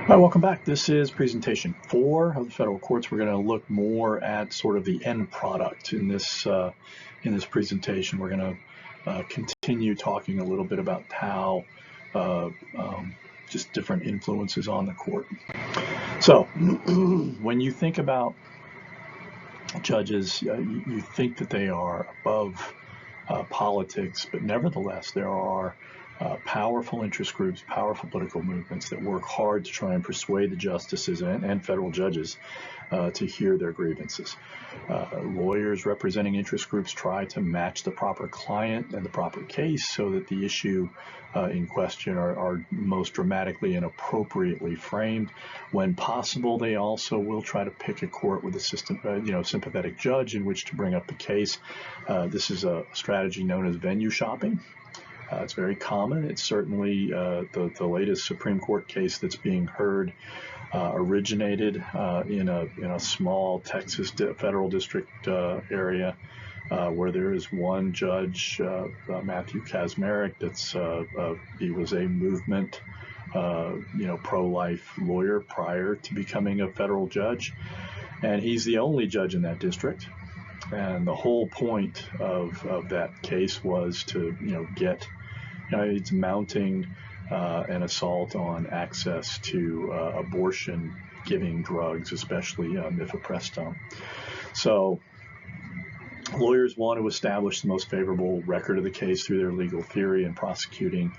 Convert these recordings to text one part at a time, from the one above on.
Hi, welcome back. This is presentation 4 of the federal courts. We're going to look more at sort of the end product in this presentation. We're going to continue talking a little bit about how just different influences on the court. So when you think about judges, you think that they are above politics, but nevertheless there are powerful interest groups, powerful political movements that work hard to try and persuade the justices and federal judges to hear their grievances. Lawyers representing interest groups try to match the proper client and the proper case so that the issue in question are most dramatically and appropriately framed. When possible, they also will try to pick a court with a sympathetic judge in which to bring up the case. This is a strategy known as venue shopping. It's very common. It's certainly the latest Supreme Court case that's being heard originated in a small Texas federal district area where there is one judge, Matthew Kaczmarek, he was a movement pro-life lawyer prior to becoming a federal judge, and he's the only judge in that district. And the whole point of that case was to get it's mounting an assault on access to abortion-giving drugs, especially mifepristone. So lawyers want to establish the most favorable record of the case through their legal theory in prosecuting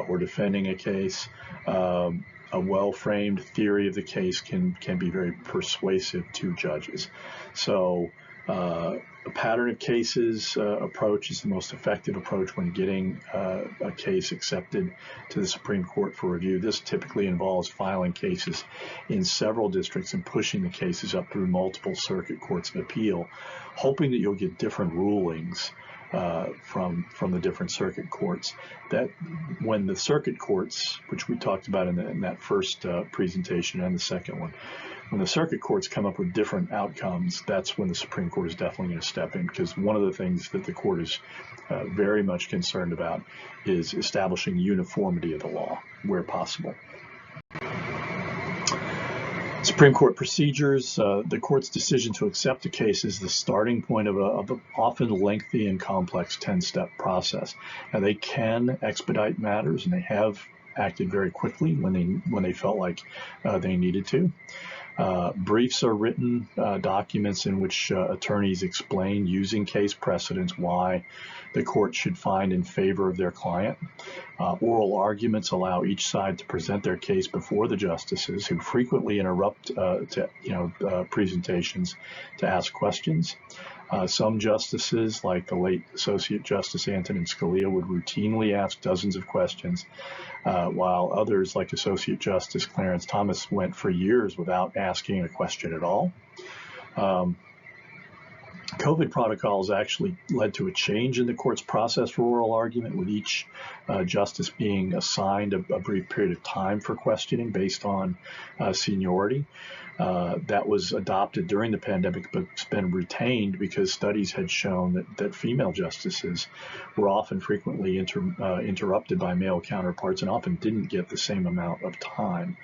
or defending a case. A well-framed theory of the case can be very persuasive to judges. So a pattern of cases approach is the most effective approach when getting a case accepted to the Supreme Court for review. This typically involves filing cases in several districts and pushing the cases up through multiple circuit courts of appeal, hoping that you'll get different rulings from the different circuit courts. That when the circuit courts, which we talked about in that first presentation and the second one, when the circuit courts come up with different outcomes, that's when the Supreme Court is definitely going to step in, because one of the things that the court is very much concerned about is establishing uniformity of the law where possible. Supreme Court procedures. The court's decision to accept a case is the starting point of an often lengthy and complex 10-step process. Now, they can expedite matters, and they have acted very quickly when they felt like they needed to. Briefs are written documents in which attorneys explain, using case precedents, why the court should find in favor of their client. Oral arguments allow each side to present their case before the justices, who frequently interrupt presentations to ask questions. Some justices, like the late Associate Justice Antonin Scalia, would routinely ask dozens of questions, while others, like Associate Justice Clarence Thomas, went for years without asking a question at all. COVID protocols actually led to a change in the court's process for oral argument, with each justice being assigned a brief period of time for questioning based on seniority. That was adopted during the pandemic, but it's been retained because studies had shown that female justices were often frequently interrupted by male counterparts and often didn't get the same amount of time.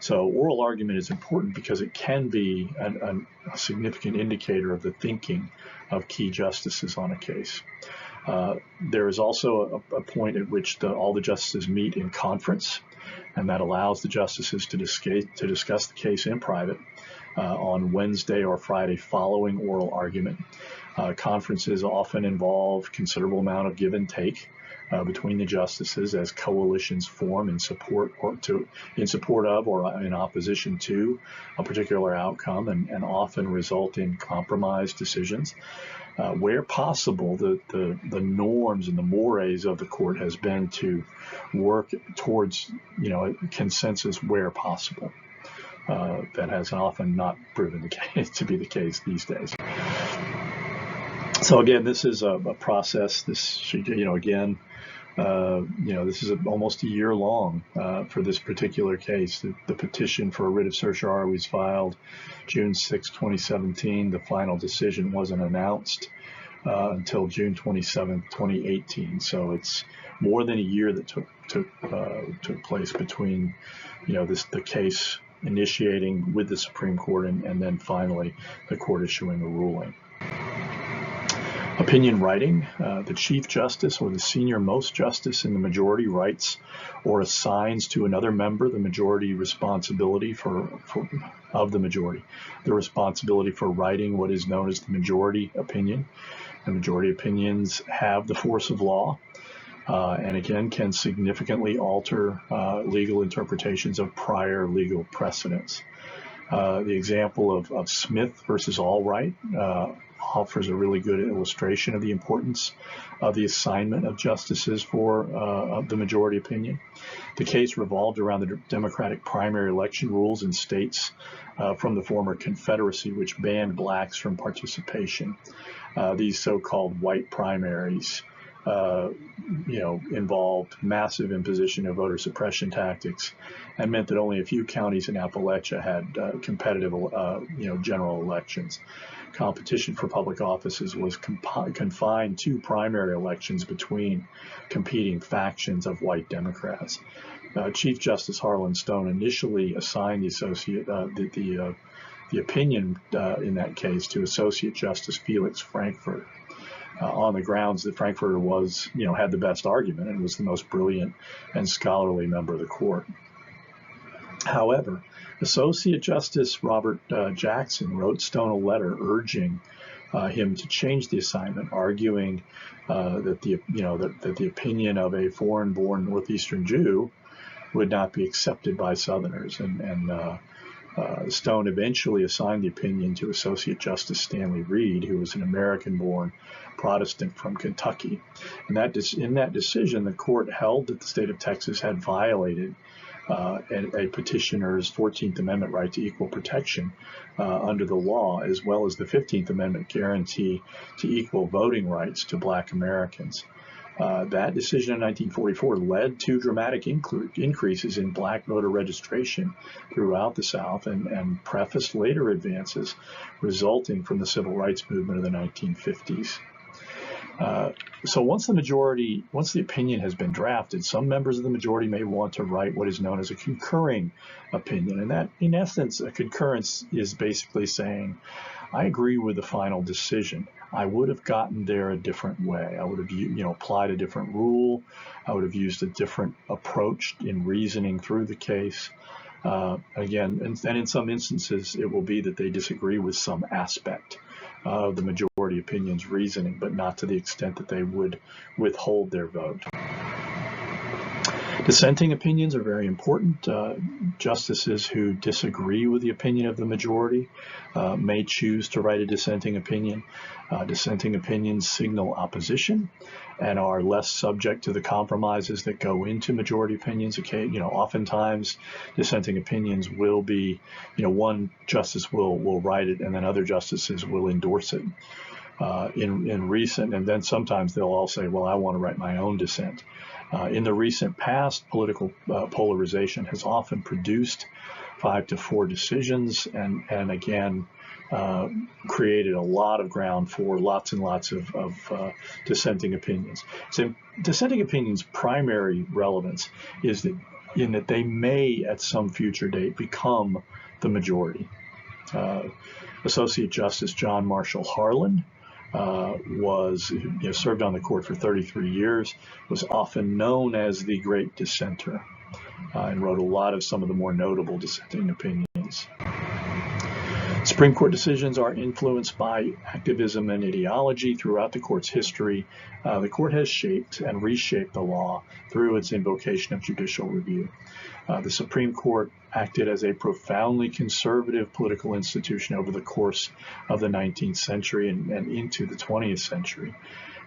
So oral argument is important because it can be a significant indicator of the thinking of key justices on a case. There is also a point at which all the justices meet in conference, and that allows the justices to discuss the case in private on Wednesday or Friday following oral argument. Conferences often involve considerable amount of give and take between the justices as coalitions form in support of or in opposition to a particular outcome, and often result in compromise decisions. Where possible, the norms and the mores of the court has been to work towards a consensus where possible. That has often not proven to be the case these days. So again, this is a process. This should, again, this is almost a year long for this particular case. The petition for a writ of certiorari was filed June 6, 2017. The final decision wasn't announced until June 27, 2018. So it's more than a year that took place between, the case initiating with the Supreme Court and then finally the court issuing a ruling. Opinion writing, the Chief Justice or the senior most justice in the majority writes or assigns to another member the majority responsibility of the majority, the responsibility for writing what is known as the majority opinion. The majority opinions have the force of law, and again can significantly alter legal interpretations of prior legal precedents. The example of Smith versus Allwright offers a really good illustration of the importance of the assignment of justices for the majority opinion. The case revolved around the Democratic primary election rules in states from the former Confederacy, which banned blacks from participation. These so-called white primaries involved massive imposition of voter suppression tactics and meant that only a few counties in Appalachia had competitive, general elections. Competition for public offices was confined to primary elections between competing factions of white Democrats. Chief Justice Harlan Stone initially assigned the opinion in that case to Associate Justice Felix Frankfurter, on the grounds that Frankfurter had the best argument and was the most brilliant and scholarly member of the court. However, Associate Justice Robert Jackson wrote Stone a letter urging him to change the assignment, arguing that the opinion of a foreign-born Northeastern Jew would not be accepted by Southerners, and Stone eventually assigned the opinion to Associate Justice Stanley Reed, who was an American-born Protestant from Kentucky. And in that decision, the court held that the state of Texas had violated a petitioner's 14th Amendment right to equal protection under the law, as well as the 15th Amendment guarantee to equal voting rights to Black Americans. That decision in 1944 led to dramatic increases in black voter registration throughout the South and prefaced later advances resulting from the civil rights movement of the 1950s. So once the opinion has been drafted, some members of the majority may want to write what is known as a concurring opinion. And that, in essence, a concurrence is basically saying, I agree with the final decision. I would have gotten there a different way. I would have, applied a different rule. I would have used a different approach in reasoning through the case. Again, and in some instances, it will be that they disagree with some aspect of the majority opinion's reasoning, but not to the extent that they would withhold their vote. Dissenting opinions are very important. Justices who disagree with the opinion of the majority may choose to write a dissenting opinion. Dissenting opinions signal opposition and are less subject to the compromises that go into majority opinions. Oftentimes dissenting opinions will be, one justice will write it and then other justices will endorse it. In recent, and then sometimes they'll all say, well, I want to write my own dissent. In the recent past, political polarization has often produced 5-4 decisions and again, created a lot of ground for lots and lots of dissenting opinions. So dissenting opinions' primary relevance is that they may at some future date become the majority. Associate Justice John Marshall Harlan served on the court for 33 years, was often known as the Great Dissenter, and wrote some of the more notable dissenting opinions. Supreme Court decisions are influenced by activism and ideology throughout the court's history. The court has shaped and reshaped the law through its invocation of judicial review. The Supreme Court acted as a profoundly conservative political institution over the course of the 19th century and into the 20th century.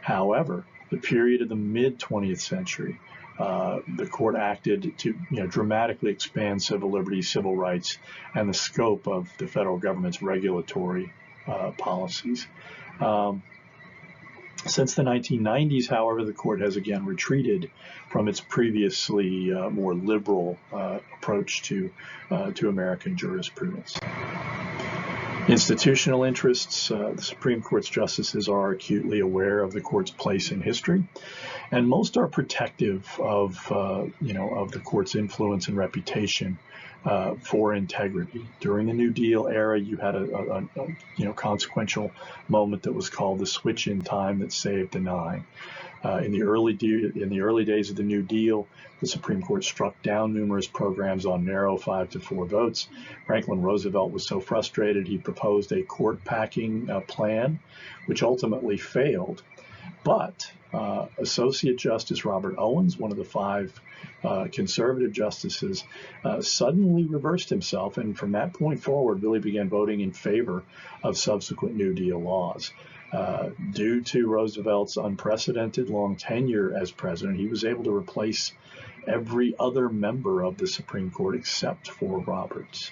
However, the period of the mid-20th century, the court acted to dramatically expand civil liberties, civil rights, and the scope of the federal government's regulatory policies. Since the 1990s, however, the court has again retreated from its previously more liberal approach to American jurisprudence. Institutional interests. The Supreme Court's justices are acutely aware of the court's place in history, and most are protective of the court's influence and reputation for integrity. During the New Deal era, you had a consequential moment that was called the switch in time that saved the nine. In the early days of the New Deal, the Supreme Court struck down numerous programs on narrow 5-4 votes. Franklin Roosevelt was so frustrated he proposed a court packing plan, which ultimately failed. But Associate Justice Robert Owens, one of the 5 conservative justices, suddenly reversed himself, and from that point forward really began voting in favor of subsequent New Deal laws. Due to Roosevelt's unprecedented long tenure as president, he was able to replace every other member of the Supreme Court except for Roberts.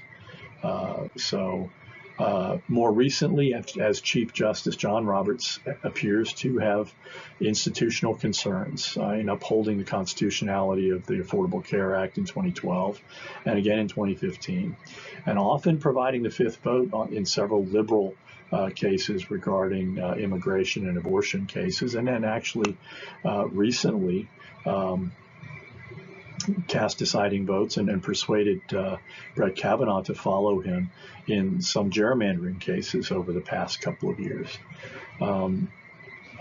More recently, as Chief Justice, John Roberts appears to have institutional concerns in upholding the constitutionality of the Affordable Care Act in 2012 and again in 2015, and often providing the 5th vote in several liberal cases regarding immigration and abortion cases, and then actually recently cast deciding votes and persuaded Brett Kavanaugh to follow him in some gerrymandering cases over the past couple of years.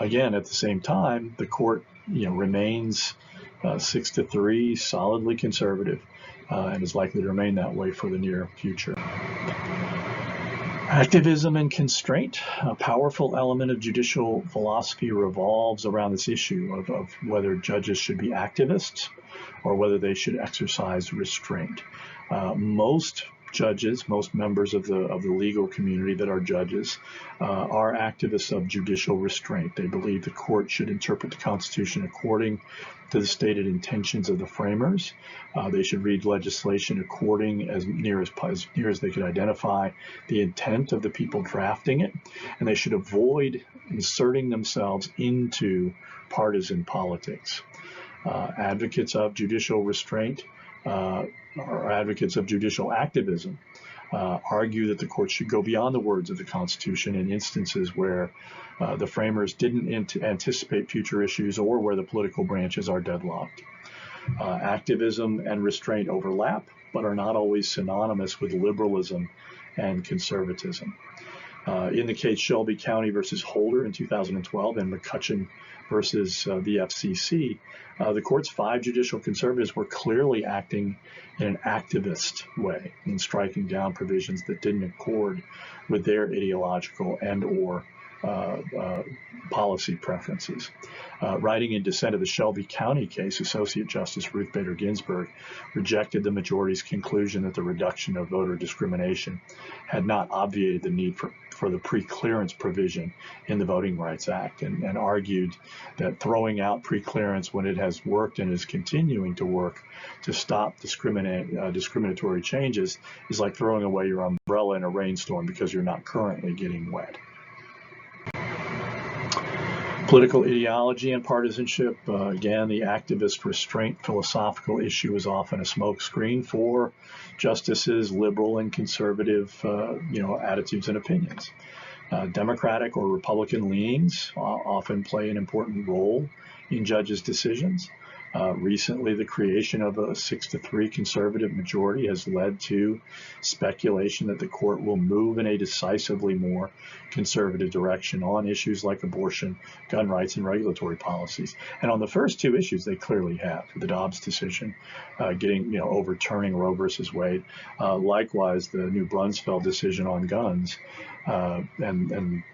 Again, at the same time, the court remains 6-3, solidly conservative, and is likely to remain that way for the near future. Activism and constraint. A powerful element of judicial philosophy revolves around this issue of whether judges should be activists or whether they should exercise restraint. Most judges, most members of the legal community that are judges, are activists of judicial restraint. They believe the court should interpret the Constitution according to the stated intentions of the framers. They should read legislation according as near as they could identify the intent of the people drafting it, and they should avoid inserting themselves into partisan politics. Advocates of judicial restraint or advocates of judicial activism argue that the court should go beyond the words of the Constitution in instances where the framers didn't anticipate future issues or where the political branches are deadlocked. Activism and restraint overlap, but are not always synonymous with liberalism and conservatism. In the case Shelby County versus Holder in 2012 and McCutcheon versus the FCC, the court's 5 judicial conservatives were clearly acting in an activist way in striking down provisions that didn't accord with their ideological and or policy preferences. Writing in dissent of the Shelby County case, Associate Justice Ruth Bader Ginsburg rejected the majority's conclusion that the reduction of voter discrimination had not obviated the need for the preclearance provision in the Voting Rights Act, and argued that throwing out preclearance when it has worked and is continuing to work to stop discriminatory changes is like throwing away your umbrella in a rainstorm because you're not currently getting wet. Political ideology and partisanship. Again, the activist restraint philosophical issue is often a smokescreen for justices' liberal and conservative, attitudes and opinions. Democratic or Republican leanings often play an important role in judges' decisions. Recently, the creation of a 6-3 conservative majority has led to speculation that the court will move in a decisively more conservative direction on issues like abortion, gun rights, and regulatory policies. And on the first 2 issues, they clearly have. The Dobbs decision, overturning Roe versus Wade. Likewise, the New Brunsfeld decision on guns, and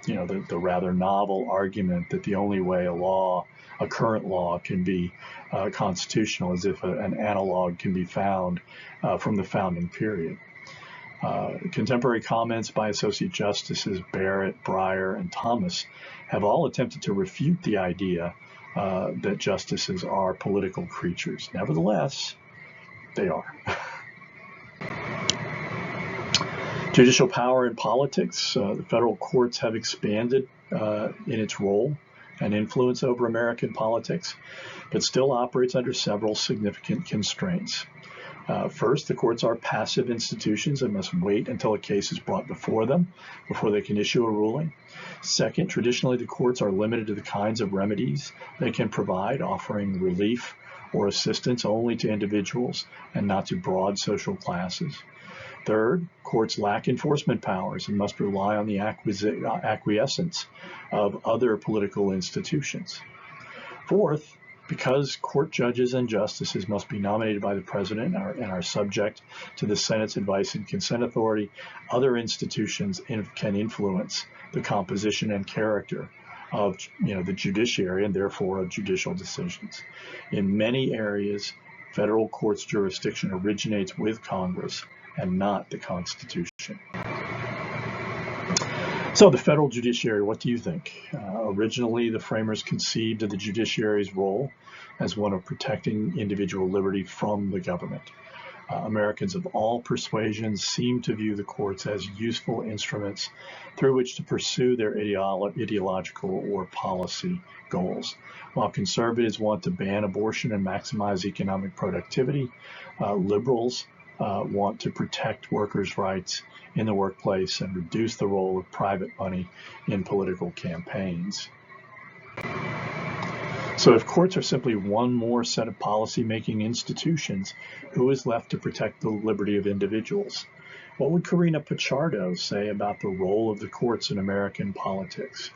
the rather novel argument that the only way a current law can be constitutional is if an analog can be found from the founding period. Contemporary comments by Associate Justices Barrett, Breyer, and Thomas have all attempted to refute the idea that justices are political creatures. Nevertheless, they are. Judicial power in politics. The federal courts have expanded in its role and influence over American politics, but still operates under several significant constraints. First, the courts are passive institutions and must wait until a case is brought before them before they can issue a ruling. Second, traditionally the courts are limited to the kinds of remedies they can provide, offering relief or assistance only to individuals and not to broad social classes. Third, courts lack enforcement powers and must rely on the acquiescence of other political institutions. Fourth, because court judges and justices must be nominated by the president and are subject to the Senate's advice and consent authority, other institutions can influence the composition and character of the judiciary and therefore of judicial decisions. In many areas, federal court's jurisdiction originates with Congress and not the Constitution. So the federal judiciary, what do you think? Originally, the framers conceived of the judiciary's role as one of protecting individual liberty from the government. Americans of all persuasions seem to view the courts as useful instruments through which to pursue their ideological or policy goals. While conservatives want to ban abortion and maximize economic productivity, liberals want to protect workers' rights in the workplace and reduce the role of private money in political campaigns. So if courts are simply one more set of policy-making institutions, who is left to protect the liberty of individuals? What would Karina Pichardo say about the role of the courts in American politics?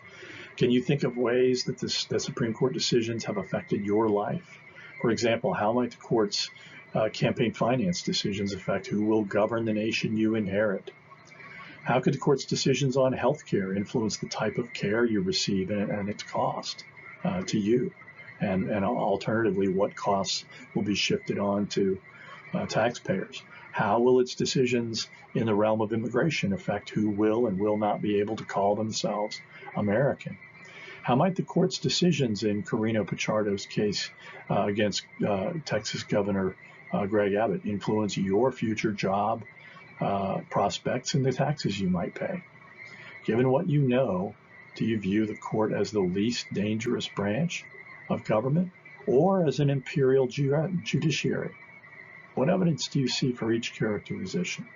Can you think of ways that the Supreme Court decisions have affected your life? For example, how might the court's campaign finance decisions affect who will govern the nation you inherit? How could the court's decisions on health care influence the type of care you receive and its cost to you? And alternatively, what costs will be shifted on to taxpayers? How will its decisions in the realm of immigration affect who will and will not be able to call themselves American? How might the court's decisions in Karina Pichardo's case against Texas Governor Greg Abbott influence your future job prospects and the taxes you might pay? Given what you know, do you view the court as the least dangerous branch of government or as an imperial judiciary? What evidence do you see for each characterization?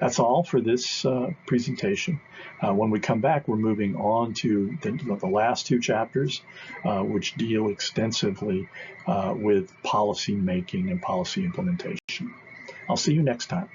That's all for this presentation. When we come back, we're moving on to the last two chapters, which deal extensively with policy making and policy implementation. I'll see you next time.